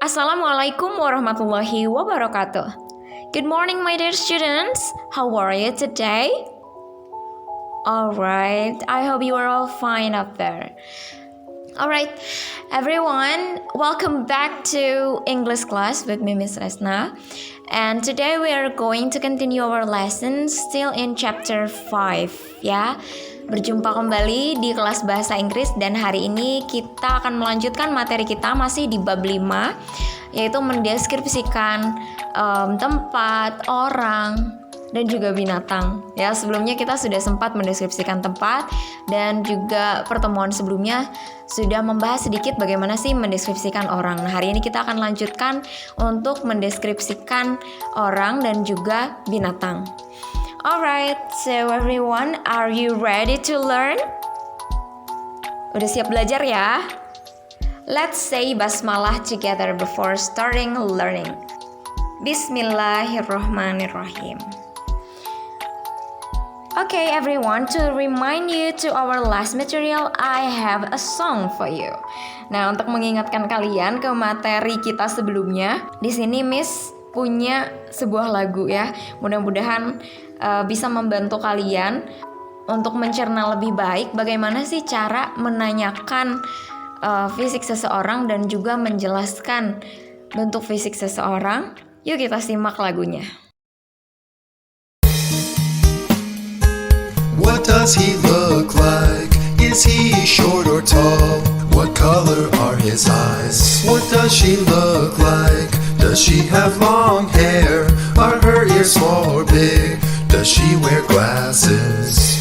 Assalamualaikum warahmatullahi wabarakatuh. Good morning, my dear students. How are you today? Alright, I hope you are all fine up there. Alright, everyone, welcome back to English class with me, Miss Resna. And today we are going to continue our lesson still in chapter 5, ya. Berjumpa kembali di kelas bahasa Inggris dan hari ini kita akan melanjutkan materi kita masih di bab 5, yaitu mendeskripsikan tempat, orang, dan juga binatang. Ya, sebelumnya kita sudah sempat mendeskripsikan tempat dan juga pertemuan sebelumnya sudah membahas sedikit bagaimana sih mendeskripsikan orang. Nah, hari ini kita akan lanjutkan untuk mendeskripsikan orang dan juga binatang. Alright, so everyone, are you ready to learn? Udah siap belajar ya? Let's say basmalah together before starting learning. Bismillahirrahmanirrahim. Okay, everyone, to remind you to our last material, I have a song for you. Nah, untuk mengingatkan kalian ke materi kita sebelumnya, di sini Miss punya sebuah lagu ya. Mudah-mudahan bisa membantu kalian untuk mencerna lebih baik bagaimana sih cara menanyakan fisik seseorang dan juga menjelaskan bentuk fisik seseorang. Yuk kita simak lagunya. What does he look like? Is he short or tall? What color are his eyes? What does she look like? Does she have long hair? Are her ears small or big? Does she wear glasses?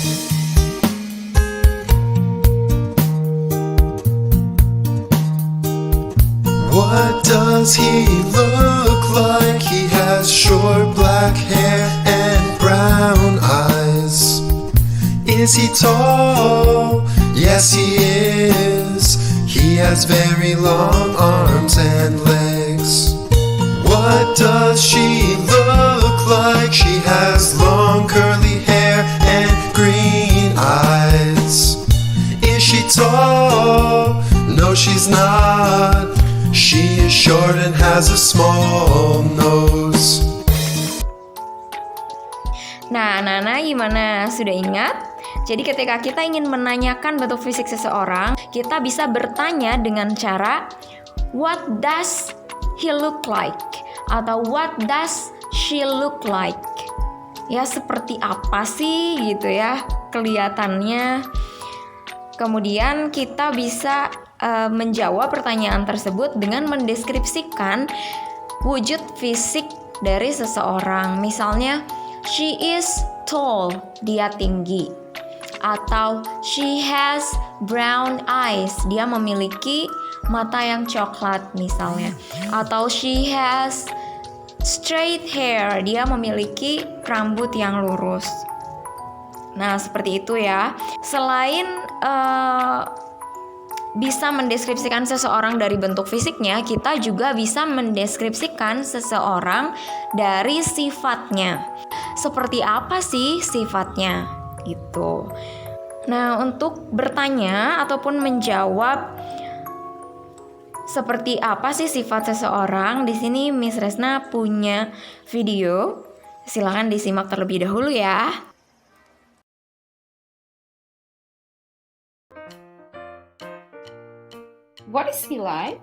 What does he look like? He has short black hair and brown eyes. Is he tall? Yes, he is. He has very long arms and legs. What does she look like? She has long curly hair and green eyes. Is she tall? No, she's not. She is short and has a small nose. Nah, Nana gimana? Sudah ingat? Jadi ketika kita ingin menanyakan bentuk fisik seseorang, kita bisa bertanya dengan cara what does he look like? Atau what does she look like? Ya, seperti apa sih gitu ya kelihatannya. Kemudian kita bisa menjawab pertanyaan tersebut dengan mendeskripsikan wujud fisik dari seseorang. Misalnya, she is tall, dia tinggi. Atau she has brown eyes, dia memiliki mata yang coklat misalnya. Atau she has straight hair, dia memiliki rambut yang lurus. Nah, seperti itu ya. Selain bisa mendeskripsikan seseorang dari bentuk fisiknya, kita juga bisa mendeskripsikan seseorang dari sifatnya. Seperti apa sih sifatnya? Gitu. Nah, untuk bertanya ataupun menjawab seperti apa sih sifat seseorang, di sini Miss Resna punya video. Silakan disimak terlebih dahulu ya. What is he like?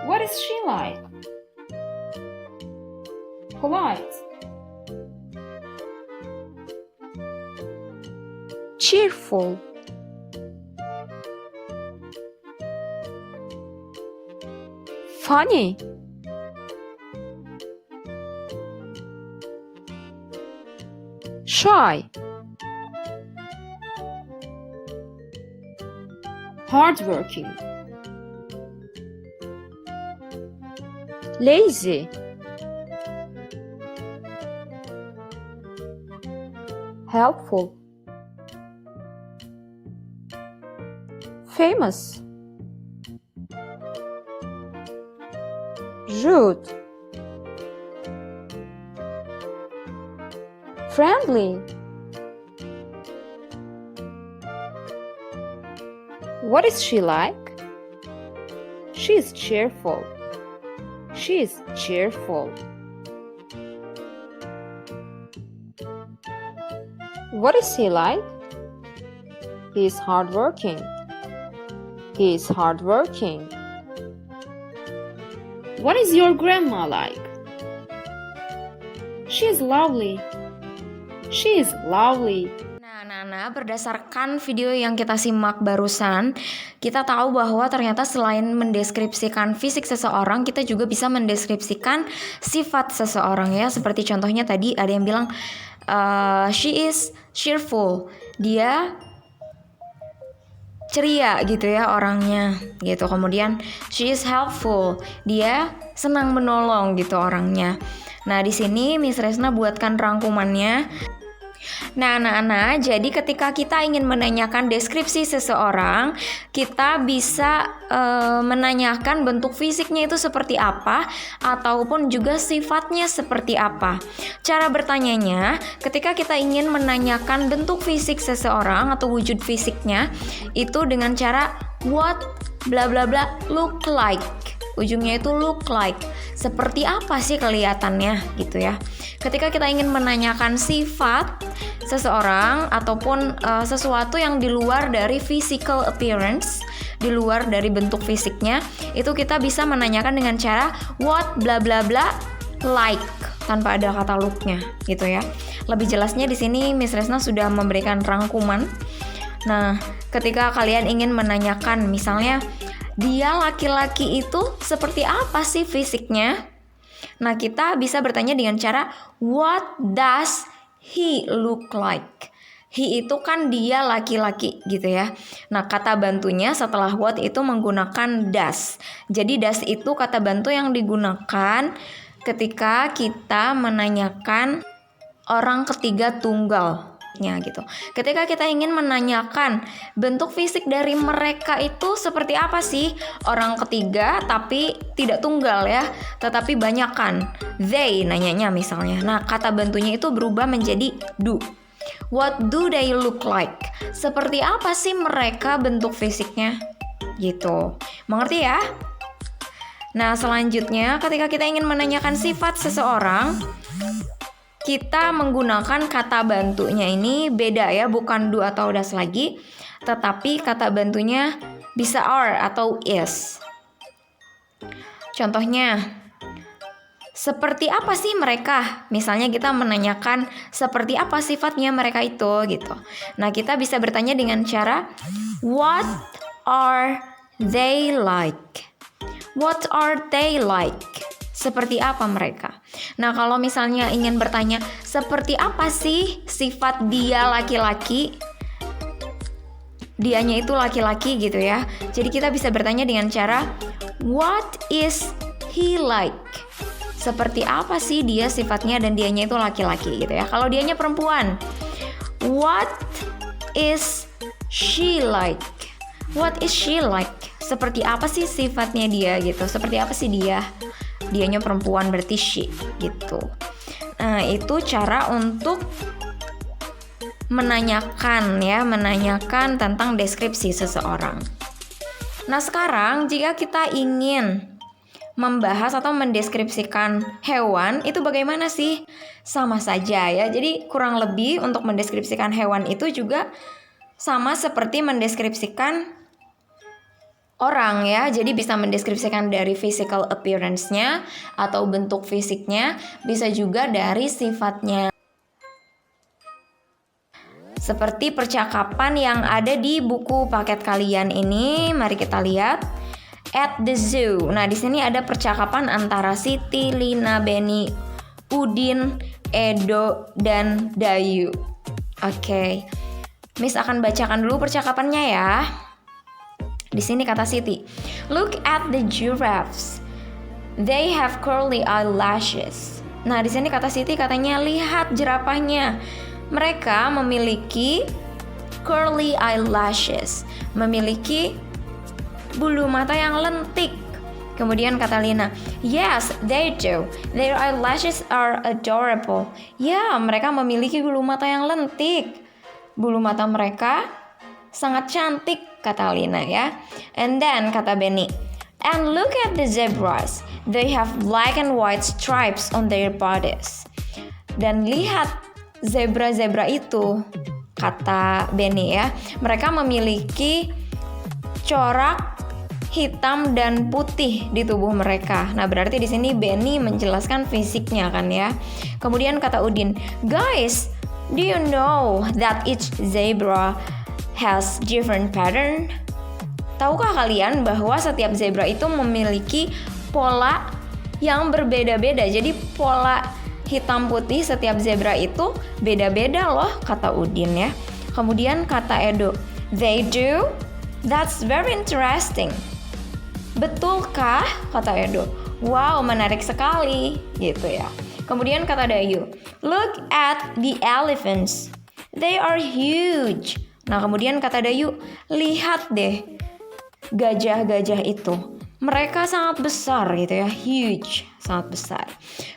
What is she like? Polite. Cheerful. Funny. Shy. Hardworking. Lazy. Helpful. Famous. Rude. Friendly. What is she like? She is cheerful. She is cheerful. What is he like? He is hardworking. He is hardworking. What is your grandma like? She is lovely. She is lovely. Nah, berdasarkan video yang kita simak barusan, kita tahu bahwa ternyata selain mendeskripsikan fisik seseorang, kita juga bisa mendeskripsikan sifat seseorang ya. Seperti contohnya tadi ada yang bilang, she is cheerful. Dia ceria gitu ya orangnya gitu. Kemudian she is helpful. Dia senang menolong gitu orangnya. Nah, di sini Miss Resna buatkan rangkumannya. Nah, anak-anak, jadi ketika kita ingin menanyakan deskripsi seseorang, kita bisa menanyakan bentuk fisiknya itu seperti apa, ataupun juga sifatnya seperti apa. Cara bertanyanya, ketika kita ingin menanyakan bentuk fisik seseorang atau wujud fisiknya, itu dengan cara what bla bla bla look like. Ujungnya itu look like. Seperti apa sih kelihatannya gitu ya. Ketika kita ingin menanyakan sifat seseorang ataupun sesuatu yang di luar dari physical appearance, di luar dari bentuk fisiknya, itu kita bisa menanyakan dengan cara what bla bla bla like tanpa ada kata look-nya gitu ya. Lebih jelasnya di sini Miss Resna sudah memberikan rangkuman. Nah, ketika kalian ingin menanyakan misalnya dia laki-laki itu seperti apa sih fisiknya? Nah, kita bisa bertanya dengan cara what does he look like? He itu kan dia laki-laki gitu ya. Nah, kata bantunya setelah what itu menggunakan does. Jadi does itu kata bantu yang digunakan ketika kita menanyakan orang ketiga tunggal. Gitu. Ketika kita ingin menanyakan bentuk fisik dari mereka itu seperti apa sih, orang ketiga tapi tidak tunggal ya, tetapi banyakan. They nanyanya misalnya. Nah, kata bantunya itu berubah menjadi do. What do they look like? Seperti apa sih mereka bentuk fisiknya? Gitu. Mengerti ya? Nah, selanjutnya ketika kita ingin menanyakan sifat seseorang, kita menggunakan kata bantunya ini beda ya, bukan do atau does lagi, tetapi kata bantunya bisa are atau is. Contohnya, seperti apa sih mereka? Misalnya kita menanyakan seperti apa sifatnya mereka itu gitu. Nah, kita bisa bertanya dengan cara what are they like? What are they like? Seperti apa mereka? Nah, kalau misalnya ingin bertanya seperti apa sih sifat dia laki-laki, dianya itu laki-laki gitu ya. Jadi kita bisa bertanya dengan cara what is he like? Seperti apa sih dia sifatnya dan dianya itu laki-laki gitu ya. Kalau dianya perempuan, what is she like? What is she like? Seperti apa sih sifatnya dia gitu. Seperti apa sih dia? Dianya perempuan berarti she gitu. Nah, itu cara untuk menanyakan tentang deskripsi seseorang. Nah, sekarang jika kita ingin membahas atau mendeskripsikan hewan, itu bagaimana sih? Sama saja ya. Jadi kurang lebih untuk mendeskripsikan hewan itu juga sama seperti mendeskripsikan orang ya. Jadi bisa mendeskripsikan dari physical appearance-nya atau bentuk fisiknya, bisa juga dari sifatnya. Seperti percakapan yang ada di buku paket kalian ini, mari kita lihat. At the zoo. Nah, di sini ada percakapan antara Siti, Lina, Beni, Udin, Edo, dan Dayu. Oke. Miss akan bacakan dulu percakapannya ya. Di sini kata Siti, look at the giraffes. They have curly eyelashes. Nah, di sini kata Siti katanya lihat jerapahnya. Mereka memiliki curly eyelashes, memiliki bulu mata yang lentik. Kemudian kata Lina, yes, they do. Their eyelashes are adorable. Ya, mereka memiliki bulu mata yang lentik. Bulu mata mereka sangat cantik, kata Lina ya. And then kata Benny, And look at the zebras. They have black and white stripes on their bodies. Dan lihat zebra-zebra itu, kata Benny ya. Mereka memiliki corak hitam dan putih di tubuh mereka. Nah, berarti di sini Benny menjelaskan fisiknya kan ya. Kemudian kata Udin, "Guys, do you know that each zebra has different pattern?" Tahukah kalian bahwa setiap zebra itu memiliki pola yang berbeda-beda. Jadi pola hitam putih setiap zebra itu beda-beda loh, kata Udin ya. Kemudian kata Edo, "They do? That's very interesting." Betulkah? Kata Edo. Wow, menarik sekali gitu ya. Kemudian kata Dayu, "Look at the elephants. They are huge." Nah, kemudian kata Dayu, "Lihat deh gajah-gajah itu. Mereka sangat besar gitu ya, huge, sangat besar."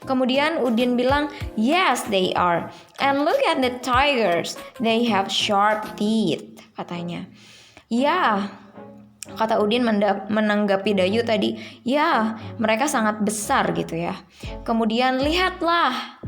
Kemudian Udin bilang, "Yes, they are. And look at the tigers. They have sharp teeth," katanya. Ya, kata Udin menanggapi Dayu tadi, ya, mereka sangat besar gitu ya. Kemudian lihatlah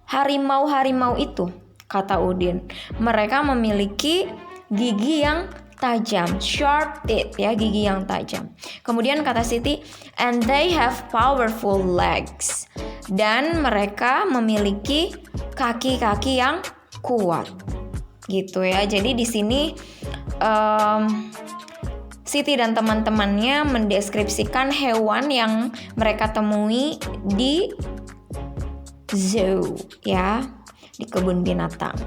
harimau-harimau itu, kata Udin. Mereka memiliki gigi yang tajam, sharp teeth ya, gigi yang tajam. Kemudian kata Siti, "And they have powerful legs." Dan mereka memiliki kaki-kaki yang kuat. Gitu ya. Jadi di sini Siti dan teman-temannya mendeskripsikan hewan yang mereka temui di zoo ya, di kebun binatang.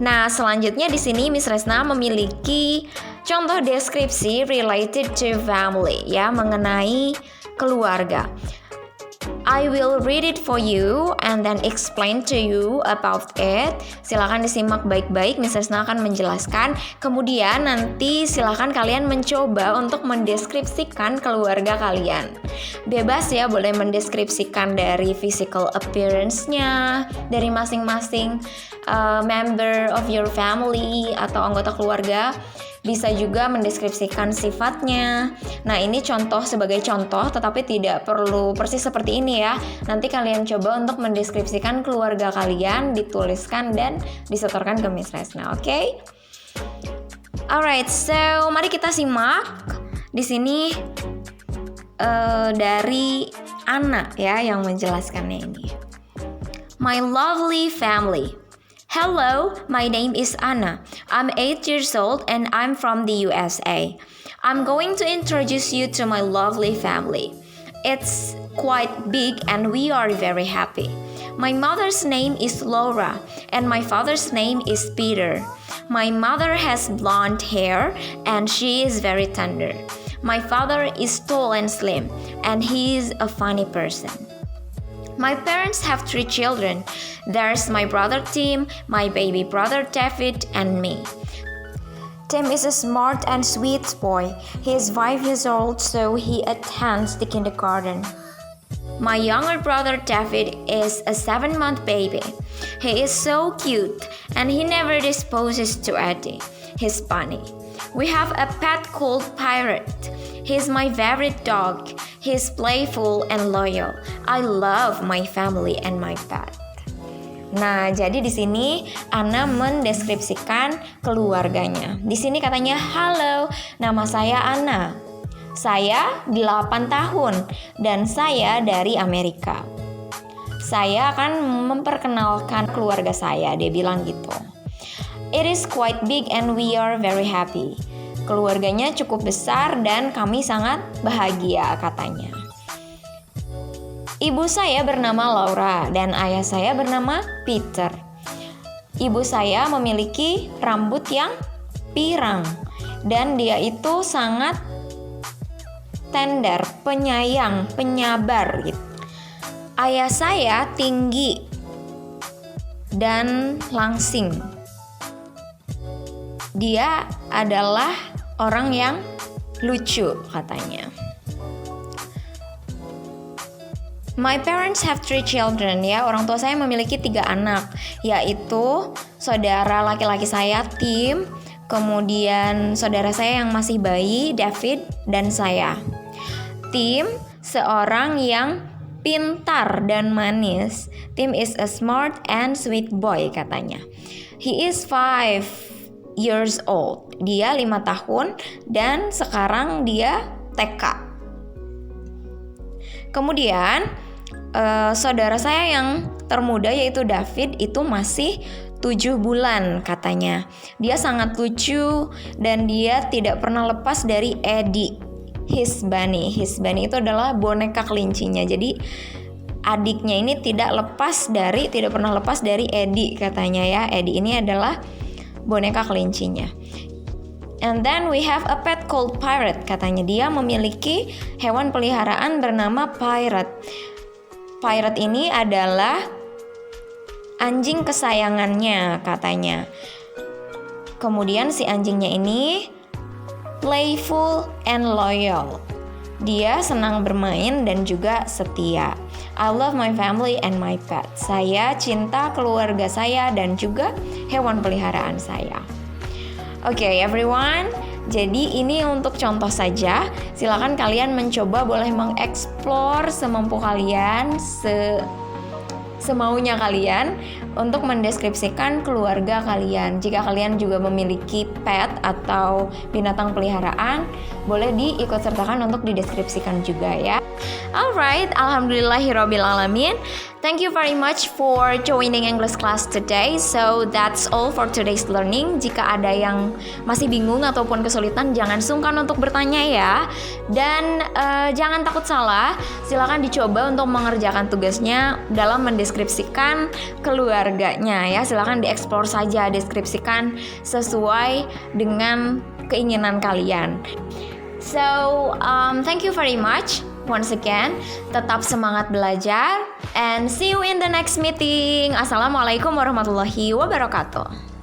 Nah, selanjutnya di sini Miss Resna memiliki contoh deskripsi related to family ya, mengenai keluarga. I will read it for you and then explain to you about it. Silakan disimak baik-baik, Miss Resna akan menjelaskan. Kemudian nanti silakan kalian mencoba untuk mendeskripsikan keluarga kalian. Bebas ya, boleh mendeskripsikan dari physical appearance-nya, dari masing-masing member of your family atau anggota keluarga. Bisa juga mendeskripsikan sifatnya. Nah, ini contoh sebagai contoh, tetapi tidak perlu persis seperti ini ya. Nanti kalian coba untuk mendeskripsikan keluarga kalian, dituliskan dan disetorkan ke Miss Resna, oke? Alright, so mari kita simak di sini dari Anna ya yang menjelaskannya ini. My lovely family. Hello, my name is Anna. I'm 8 years old and I'm from the USA. I'm going to introduce you to my lovely family. It's quite big and we are very happy. My mother's name is Laura and my father's name is Peter. My mother has blonde hair and she is very tender. My father is tall and slim and he is a funny person. My parents have 3 children. There's my brother Tim, my baby brother David, and me. Tim is a smart and sweet boy. He is 5 years old, so he attends the kindergarten. My younger brother David is a 7-month baby. He is so cute, and he never disposes to Eddie. He's funny. We have a pet called Pirate. He's my favorite dog. He's playful and loyal. I love my family and my pet. Nah, jadi di sini Anna mendeskripsikan keluarganya. Di sini katanya, "Halo, nama saya Anna. Saya 8 tahun dan saya dari Amerika. Saya akan memperkenalkan keluarga saya," dia bilang gitu. "It is quite big and we are very happy." Keluarganya cukup besar dan kami sangat bahagia, katanya. Ibu saya bernama Laura dan ayah saya bernama Peter. Ibu saya memiliki rambut yang pirang dan dia itu sangat tender, penyayang, penyabar gitu. Ayah saya tinggi dan langsing. Dia adalah orang yang lucu, katanya. My parents have 3 children ya. Orang tua saya memiliki 3 anak, yaitu saudara laki-laki saya Tim, kemudian saudara saya yang masih bayi, David, dan saya. Tim, seorang yang pintar dan manis. Tim is a smart and sweet boy katanya. He is 5 years old. Dia 5 tahun dan sekarang dia TK. Kemudian saudara saya yang termuda yaitu David itu masih 7 bulan katanya. Dia sangat lucu dan dia tidak pernah lepas dari Eddie, his bunny. His bunny itu adalah boneka kelincinya. Jadi adiknya ini tidak pernah lepas dari Eddie katanya ya. Eddie ini adalah boneka kelincinya. And then we have a pet called Pirate katanya. Dia memiliki hewan peliharaan bernama Pirate. Pirate ini adalah anjing kesayangannya katanya. Kemudian si anjingnya ini playful and loyal. Dia senang bermain dan juga setia. I love my family and my pet. Saya cinta keluarga saya dan juga hewan peliharaan saya. Okay, everyone. Jadi ini untuk contoh saja. Silakan kalian mencoba, boleh mengeksplor semampu kalian, semaunya kalian untuk mendeskripsikan keluarga kalian. Jika kalian juga memiliki pet atau binatang peliharaan, boleh diikutsertakan untuk dideskripsikan juga ya. Alright, alhamdulillahirabbil alamin. Thank you very much for joining English class today. So that's all for today's learning. Jika ada yang masih bingung ataupun kesulitan, jangan sungkan untuk bertanya ya. Dan jangan takut salah. Silakan dicoba untuk mengerjakan tugasnya dalam mendeskripsikan keluarganya ya. Silakan dieksplor saja, deskripsikan sesuai dengan keinginan kalian. So thank you very much. Once again, tetap semangat belajar and see you in the next meeting. Assalamualaikum warahmatullahi wabarakatuh.